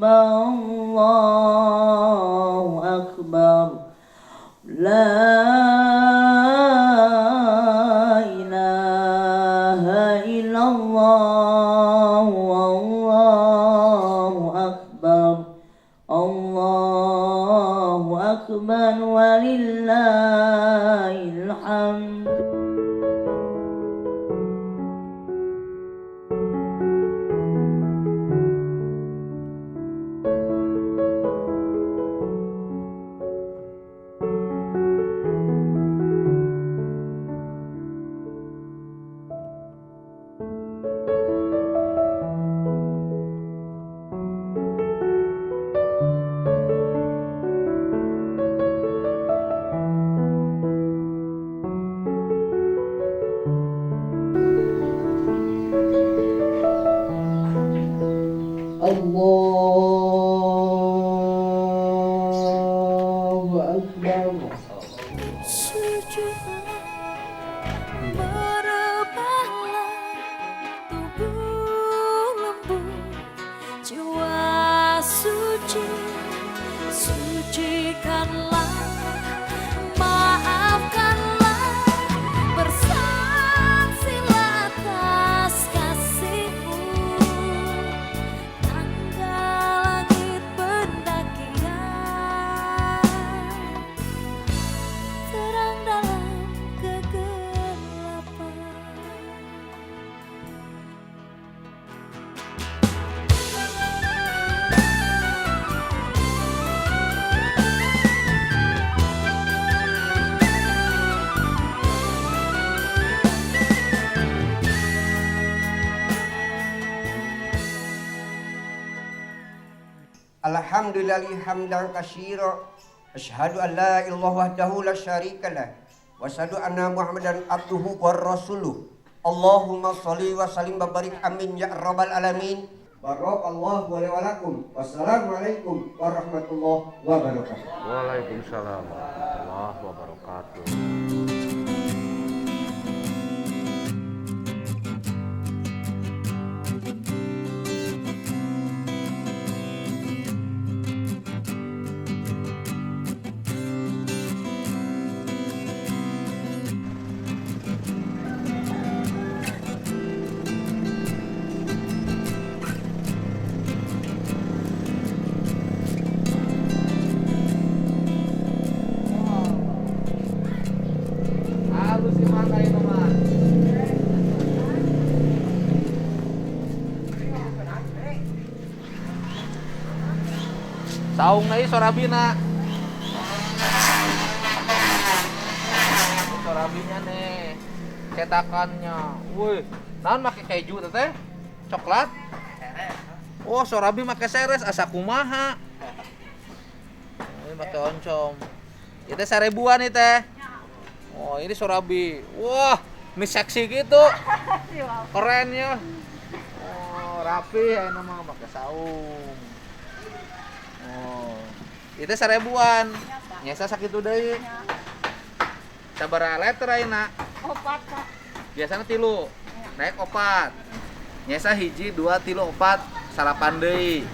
Allahu Akbar. La ilaha illallah. Allahu Akbar. Allahu Akbar walillahil hamd. Allahu Akbar. Merebahlah tubuh lembut, jiwa suci, sucikanlah, maafkanlah, bersaksilah atas kasih-Mu. Tangga langit pendakian, terang dalam kegelapan. Alhamdulillahi hamdan katsira. Asyhadu an la ilaha wahdahu la syarika lah. Wa asyhadu anna Muhammadan abduhu wa rasuluh. Allahumma shalli wa sallim wa barik amin ya rabbal alamin. Barakallahu wa lakum. Wassalamualaikum warahmatullahi wabarakatuh. Waalaikumsalam warahmatullahi wabarakatuh. Halus si mana ini mah? Saung na sorabina. Sorabinya nih, cetakannya. Wih, naon make keju teh? Coklat? Oh, sorabi make seres asa kumaha. Ini make oncom. Itu 1000-an nih teh. Oh, ini sorabi. Wah, ini seksi gitu. Keren ya. Oh, rapi ya nama pakai saung. Oh, itu 1000-an. Nyesa sakitu deui. Sabaraha liter ayeuna? 4, Kak. Biasana 3. Naik 4. Nyesa 1, 2, 3, 4 salapan deui.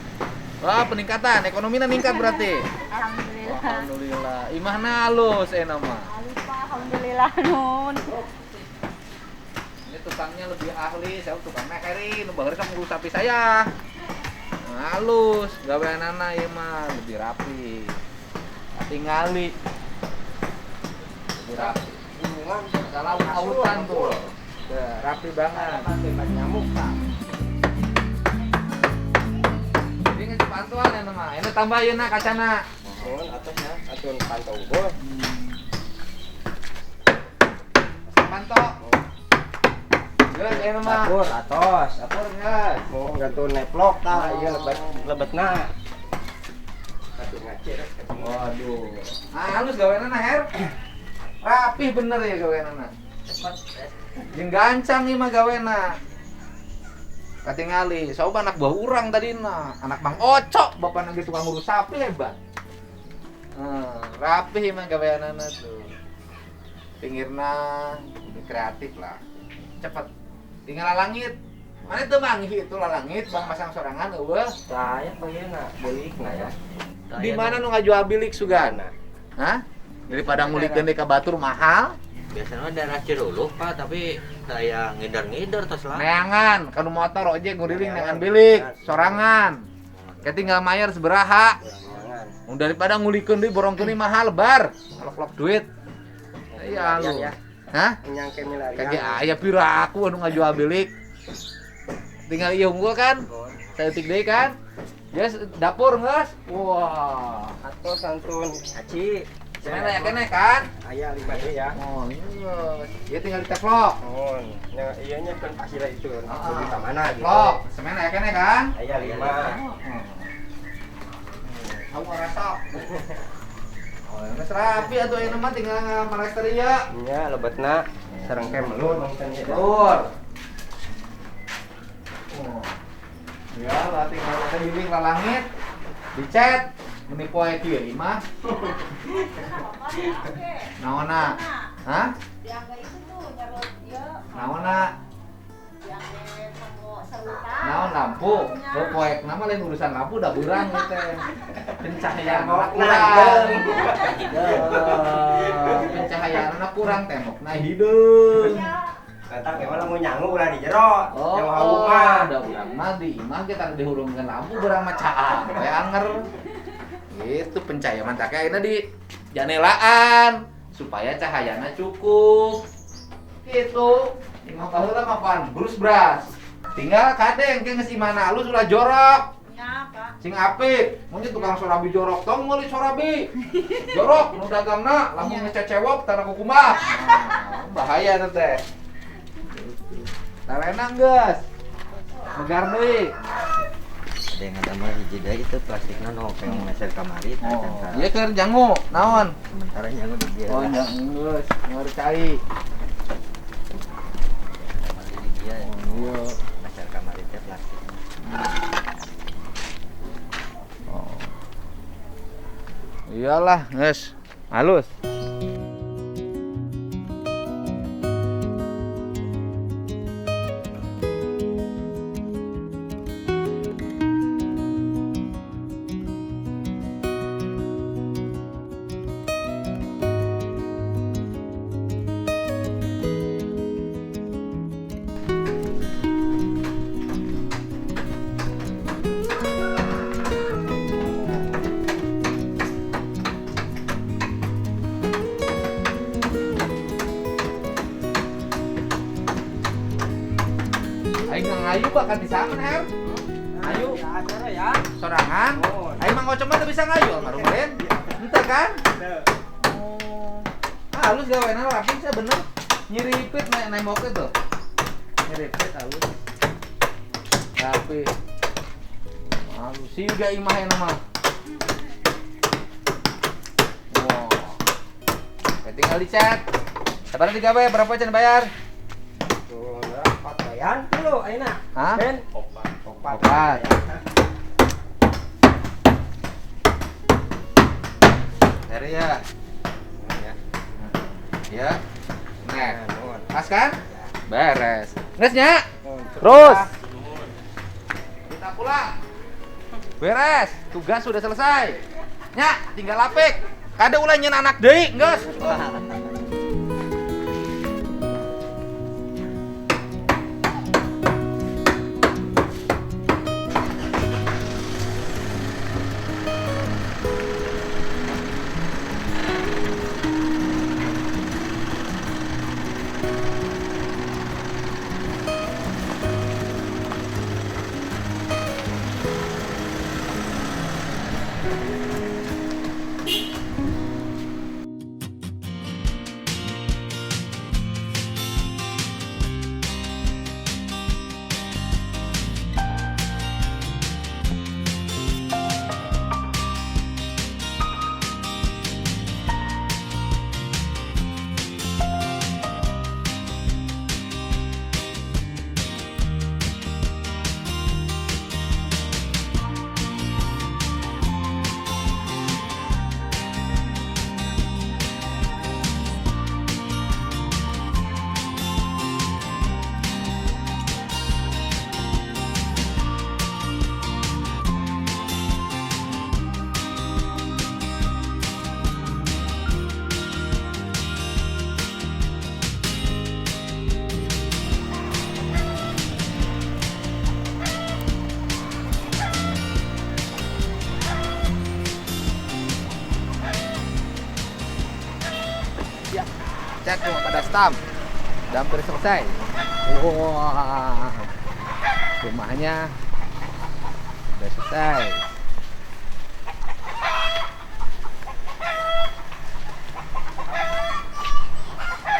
Wah, peningkatan ekonominya meningkat berarti. Alhamdulillah. Alhamdulillah. Imahna halus nama. Alhamdulillah nun. Ini tukangnya lebih ahli, saya tukang mekerin, baheureuh sama ngurus sapi saya. Nah, halus, gaweanana ieu mah lebih rapi. Tingali. Lebih rapi. Salah autan tuh. Udah rapi banget. Nyamuk tak? Ini ngeci pantuan ya nama. Ini tambah yeuna kacana. Mohon atasnya, atun pantau bos. Pantok. Geus aya nama. Atur atos, atur geus. Mau gantung neplok tah, ieu lebetna. Atur ngacir. Waduh. Ah, halus gaweanana Her. Rapih bener ya gaweanana. Jeung gancang ieu mah gaweana. Katingali, saoba anak buah urang tadina, anak Mang Ocok, bapana ge tukang ngurus sapi hebat. Rapih mah gaweanana tuh. Pinggirna lebih kreatif lah. Cepet. Tinggal langit. Mana tuh Bang itu langit Bang masang sorangan eueuh. Saya pengen beli ya. Di mana nu ngajual bilik sugan? Hah? Daripada ngulikeun di ka batur mahal. Biasanya daerah Ciruluh Pak, tapi saya ngidar-ngidar tos lah. Neangan, kanu motor ojek nguriling neangan bilik, sorangan. Ketinggal mayar seberaha. Daripada ngulikeun deui borongkeun mahal bar. Lok-lok duit. Iya lu. Hah? Nyangke milarian. Kage aya piraku anu ngajual bilik. Tinggal ieu unggul kan? Saeutik deui kan? Yes, dapur geus. Wah, Atau santun aci. sebenarnya ya kene kan? Aya 5 deui ya. Oh, iya. Ieu tinggal diteplok. Mohon. Iya nya kan pasir itu. Ah, Beli ka mana gitu. Teplok, sebenarnya ya kene kan? Aya 5. Kamu ngerasa. Oh, geus rapi atuh ayeuna mah tinggal ngamalaster ieu. Nya lebetna sareng ke melut mungkin ya. Lur. Oh. Ya, lah tinggal ada bimbing langit. Dicet. Meni poe kieu imah. Naonna? Hah? Yang kayak itu tuh nyarot dia. Naonna? Yang serutan. Naon lampu? Tuh poek nama lain urusan lampu udah kurang gitu. Pencahayaan anak kurang. Pencahayaan anak kurang tembokna hideung. Kata gimana mau nyangu ulah di jero. Oh, Yang mau mah. udah urang mah di imah kita dihulungkeun lampu urang mah caang we anger. Itu pencahayaan tak ayeuna di janelaan supaya cahayana cukup. Gitu. Imah baheula mah pan brus bras. Tinggal kadeng ke geus imana alus ulah jorok. Ya, Pak. Sing apik, mun tukang sorabi jorok tong meuli sorabi. Jorok nu dagangna lamun ngececewok tara kukumah. Bahaya teh teh. Tarenang geus. Megar deui. Ada yang ada mah hiji deui itu plastikna nu kayak meser kamari teh Oh, kan. ieu keur jangu, naon? Sementara nyangu di dia. Oh, jangu geus, ngeur cai. Kamari di dia. Oh, iya. Meser kamari teh plastik. Oh. Iyalah, geus. Halus. Aing ngayu bakal bisa kan, Her? Ayu, Ya acara ya. sorangan. Oh. Aing mah ngocok mah teu bisa ngayu almarhum. Henteu kan? Oh. Halus gaweana rapi sih bener. Nyiripit nembok itu. Nyiripit halus. Rapi. Halus sih ga imah eta mah. Wow. Tinggal dicat. Sabar digawe berapa can bayar? Tuh, rapat bayan dulu ayeuna. Hah? Ben. Opat. Dari ya. Ya. Nek. Nuhun. Pas kan? Beres. Geus nya? Terus. Kita pulang. Beres. Tugas sudah selesai. Nya, tinggal apik. Kada ulah nyeun anak deui, geus. dicat cuma pada stamp. Udah hampir selesai. Wah, rumahnya udah selesai.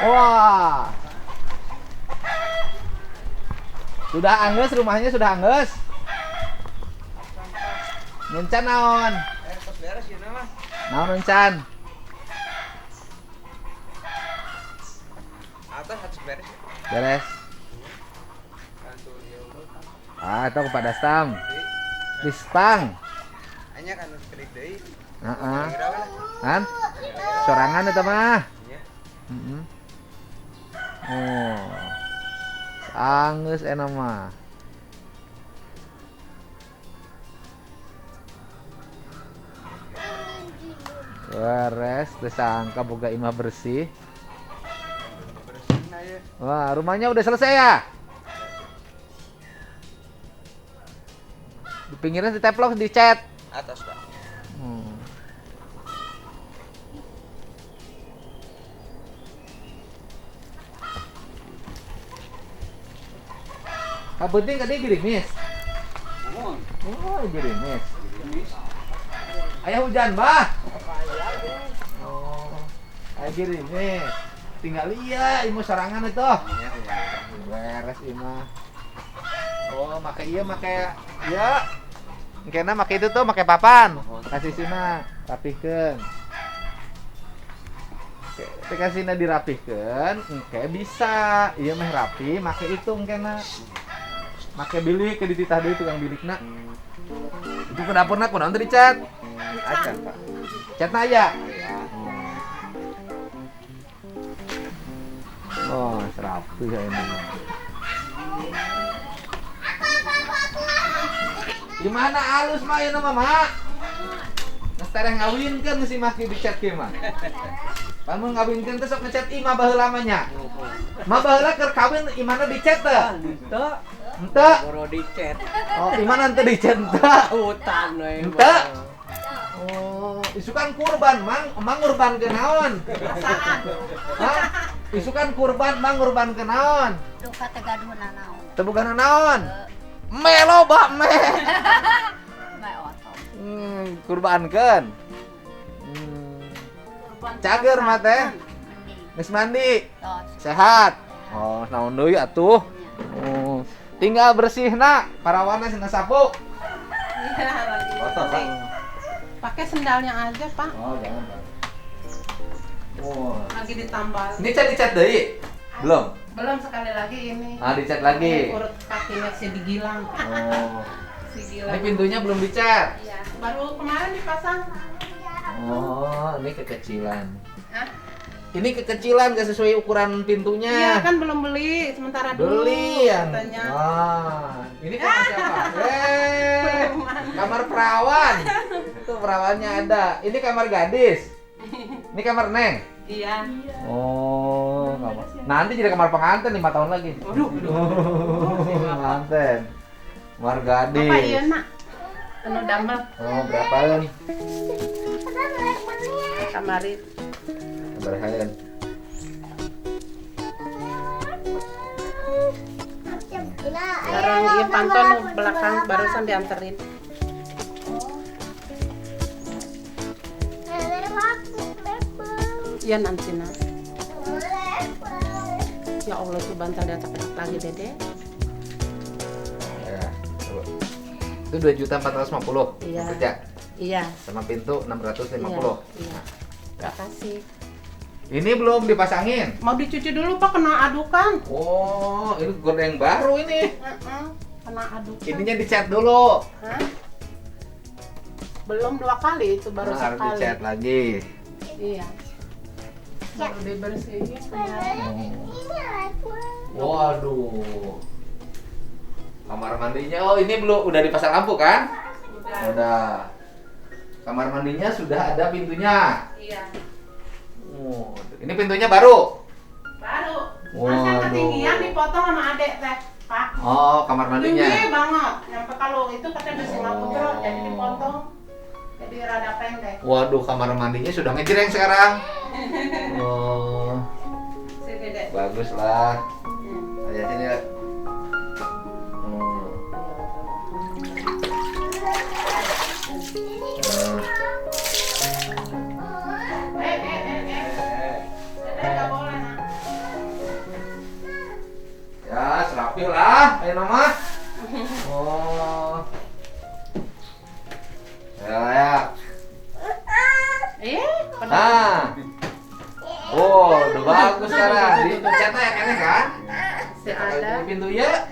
Wah, sudah anges rumahnya, sudah anges. Nuncan naon? Beres ya nama. Naon nuncan? Atas harus beres. Beres. Ah, itu kepada stam. Dispang. Hanya kan harus kredit deui. Heeh. Kan? Sorangan eta mah. Iya. Heeh. Oh. Angeus eta mah. Beres, disangka boga imah bersih. Beresna ya. Wah, rumahnya udah selesai ya? Di pinggirnya diteplok, dicat. Atas, Pak. Hmm. Ah, penting kan dia gerimis. Oh, gerimis. Ayah hujan, Bah. Oh, ayah gerimis. Tinggal iya, imu sorangan itu. Iya, Beres imah. Oh, make iya ya. Kena make itu tuh, make papan. Kasih sina rapihkeun. Oke, kasihna dirapihkeun, engke bisa. Ieu mah rapi, make itu engkena. Make bilik ke dititah deui tukang bilikna. Itu ke dapurna kunaon teh dicat? Acan, Pak. Catna aya. Oh, serapi ya ini. Gimana halus mah ya nama mak? Nes tereh ngawinkeun si maki dicat kieu mah. Pamun ngawinkeun teh sok ngecat imah baheula lamanya. Mah baheula keur kawin imana dicat teh? Henteu. Henteu. Boro dicet. Oh, imana henteu dicat henteu. Hutan we. Henteu. Oh, isukan kurban mang urban ke naon? Hah? Isukan kurban mang urban ke naon? Duh kata gaduhna naon. Teu bukan naon? Me loba me. Bae otot. Kurbankeun. Cager mah teh. Geus mandi. Tos. Sehat. Oh, naon deui atuh? Oh, tinggal bersihna, parawana cenah sapu. Iya lagi. Foto, Pak. Pakai sendalnya aja, Pak. Oh, jangan, Pak. Oh. Lagi ditambal. Ini dicat deui? Belum. Belum, sekali lagi ini. Ah, dicat lagi. Urut kakinya si digilang. Oh. Si Ini gilang. pintunya belum dicat. Iya, baru kemarin dipasang. Oh, ini kekecilan. Hah? Ini kekecilan gak sesuai ukuran pintunya. Iya, kan belum beli, sementara dulu Beli yang. katanya. Wah, ini kamar siapa? Kamar perawan. Itu perawannya ada. Ini kamar gadis. Ini kamar Neng. Iya. Oh, kamar. Nanti jadi kamar pengantin 5 tahun lagi. Waduh, Pengantin. Kamar gadis. Apa iya, Nak? Penuh damel. Oh, berapaan? Kamarin. Berhayan. Sekarang iya pantau nu belakang barusan dianterin. Iya nanti nak. Ya Allah tuh bantal di atas lagi Dede. Ya, coba. Itu 2.450.000 Iya. kerja. Iya. Sama pintu 650. Iya. Ya. Makasih. Ini belum dipasangin. Mau dicuci dulu Pak, kena adukan. Oh, ini gorden baru ini. Kena adukan. Ininya dicat dulu. Hah? Belum 2 kali, itu baru Nah, harus sekali. dicat lagi. Iya. Baru dibersihin. Waduh. Kamar mandinya, oh ini belum, udah dipasang lampu kan? Udah. Kamar mandinya sudah ada pintunya. Iya. Oh, ini pintunya baru. Baru. Waduh. Masa ketinggian dipotong sama adek teh, Pak. Oh, kamar mandinya. Tinggi banget. Nyampe kalau itu katanya di Singapura jadi dipotong. Jadi rada pendek. Waduh, kamar mandinya sudah ngejreng sekarang. Oh. Bagus lah. Ayo sini lah. Nggak boleh, nak. Ya, serapi lah. Ayo nama. Oh. Ya. Nah. Oh, udah bagus sekarang. Dicetak ya kayaknya kan? Si ada. Di pintu ya.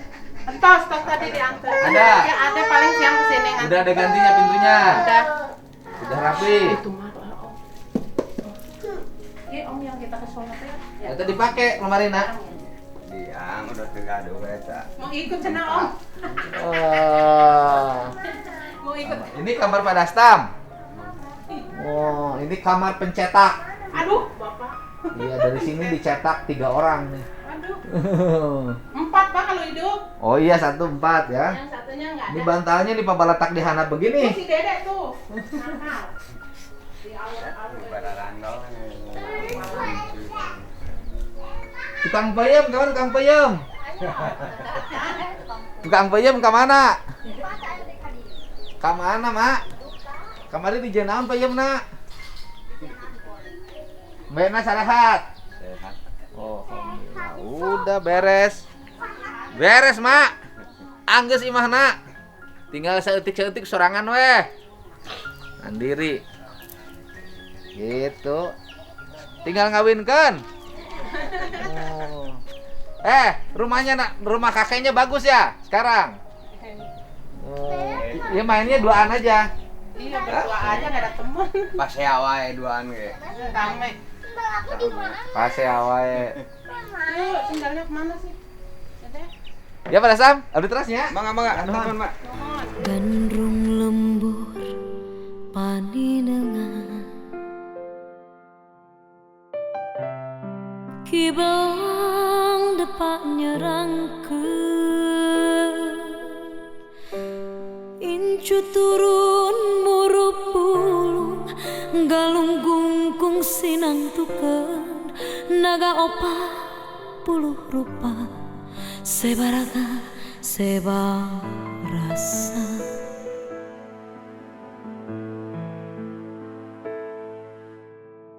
Entos tadi diangkat. Ada. Ya ada paling siang kesini kan. Udah ada gantinya pintunya. Udah. Udah rapi. Itu mah om. Iya om yang kita ke Solo teh. Ya. Itu dipakai lemari nak. Diang udah tegado baca. Mau ikut sana om. Oh. Mau ikut. Ini kamar Pak Dastam. Oh, ini kamar pencetak. Aduh, Bapak. Iya, dari sini dicetak 3 orang nih. Aduh. 4 Pak kalau hidup. Oh iya, 1 4 ya. Yang satunya enggak Ini ada. bantalnya nih Pak Balatak di handap begini. Si Dedek tuh. Nakal. Di awal-awal. Pada randol. Tukang peyem, kawan tukang peyem. Tukang peyem ke mana? Ke mana, Mak? Kamari di jenaon peyem, Nak? Mbakna sarehat. Sehat. Oh, alhamdulillah. Udah beres. Beres, Mak. Anggeus imahna. Tinggal saeutik-saeutik sorangan weh. Mandiri. Gitu. Tinggal ngawinkeun. Oh. Rumahnya rumah kakeknya bagus ya sekarang. Oh. Ya mainnya duaan aja. Iya berdua aja nggak ada temen. Pas ya wae duaan ge. Rame. Pase awae. Yuk, tinggalnya kemana sih? Dedek. Ya pada Sam, abdi terasnya. Mangga, teman, Mak. Gandrung lembur paninengan Kibang depak nyerangkeun Incu turun murup pulung Galung gungkung sinang tukeun Naga opah puluh rupa Sebaraga sebarasa